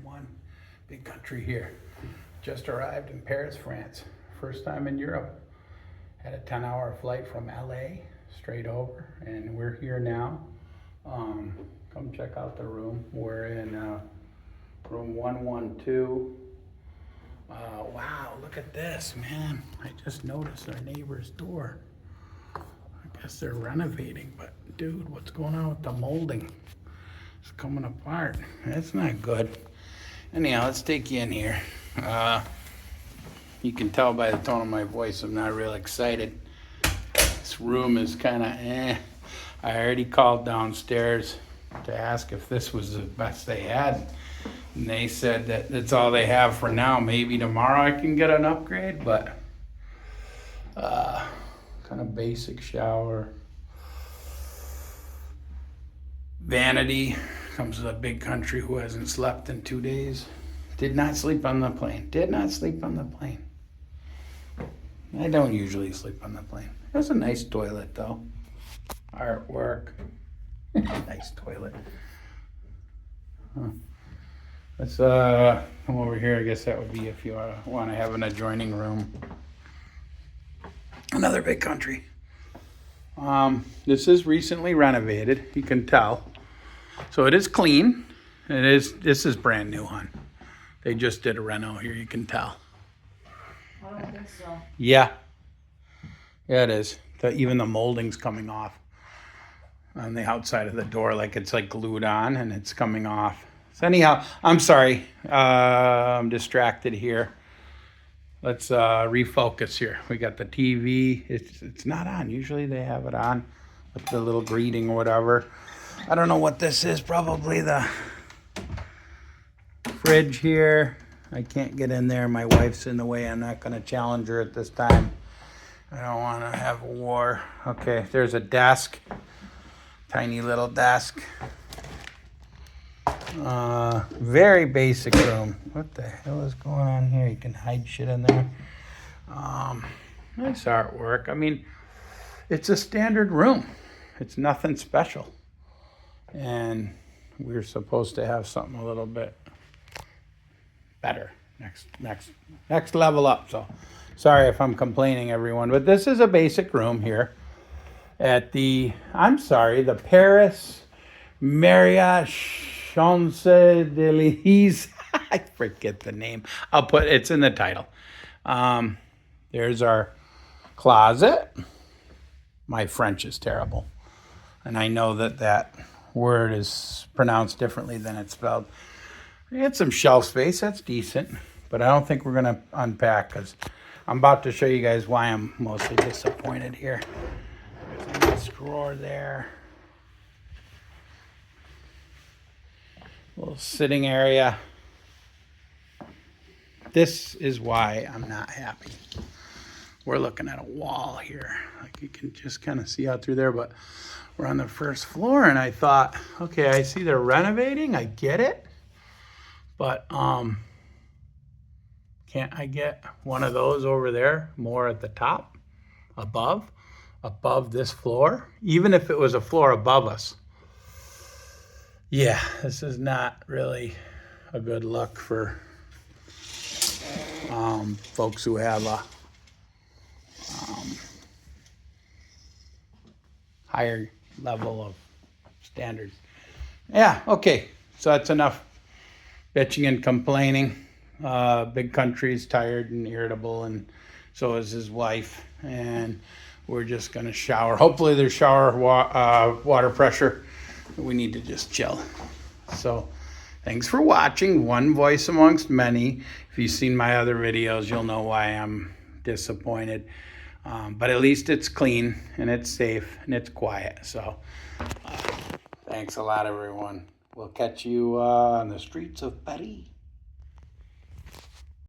one. Big country here. Just arrived in Paris, France. First time in Europe. Had a 10-hour flight from LA straight over, and we're here now. Come check out the room. We're in room 112. Wow, look at this, man. I just noticed our neighbor's door. I guess they're renovating, but dude, what's going on with the molding? It's coming apart. That's not good. Anyhow, let's take you in here. You can tell by the tone of my voice I'm not real excited. This room is kind of eh. I already called downstairs to ask if this was the best they had. And they said that that's all they have for now. Maybe tomorrow I can get an upgrade, but kind of basic shower. Vanity. Comes with a big country who hasn't slept in 2 days. Did not sleep on the plane. Did not sleep on the plane. I don't usually sleep on the plane. It was a nice toilet though. Artwork. Nice toilet. Huh. Let's come over here. I guess that would be if you want to have an adjoining room. Another big country. This is recently renovated. You can tell. So it is clean. This is brand new, hon. They just did a reno here, you can tell. I don't think so. Yeah. Yeah, it is. Even the molding's coming off on the outside of the door, like it's like glued on and it's coming off. So anyhow, I'm sorry. I'm distracted here. Let's refocus here. We got the TV. It's not on. Usually they have it on with the little greeting or whatever. I don't know what this is. Probably the fridge here. I can't get in there. My wife's in the way. I'm not going to challenge her at this time. I don't want to have a war. Okay, there's a desk. Tiny little desk. Very basic room. What the hell is going on here? You can hide shit in there. Nice artwork. I mean, it's a standard room. It's nothing special. And we're supposed to have something a little bit better. Next level up. So sorry if I'm complaining, everyone, but this is a basic room here at the Paris Marriott Champs Elysees. I forget the name. It's in the title. There's our closet. My French is terrible. And I know that word is pronounced differently than it's spelled. We had some shelf space. That's decent. But I don't think we're going to unpack because I'm about to show you guys why I'm mostly disappointed here. There's a nice drawer there. Little sitting area. This is why I'm not happy. We're looking at a wall here. Like you can just kind of see out through there, but we're on the first floor and I thought, okay, I see they're renovating. I get it. But can't I get one of those over there more at the top, above this floor, even if it was a floor above us? Yeah, this is not really a good look for folks who have a higher level of standards. Yeah, okay, so that's enough bitching and complaining. Big country's tired and irritable, and so is his wife, and we're just gonna shower. Hopefully there's shower water pressure. We need to just chill. So thanks for watching. One voice amongst many. If you've seen my other videos, you'll know why I'm disappointed. But at least it's clean and it's safe and it's quiet. So thanks a lot, everyone. We'll catch you on the streets of Paris.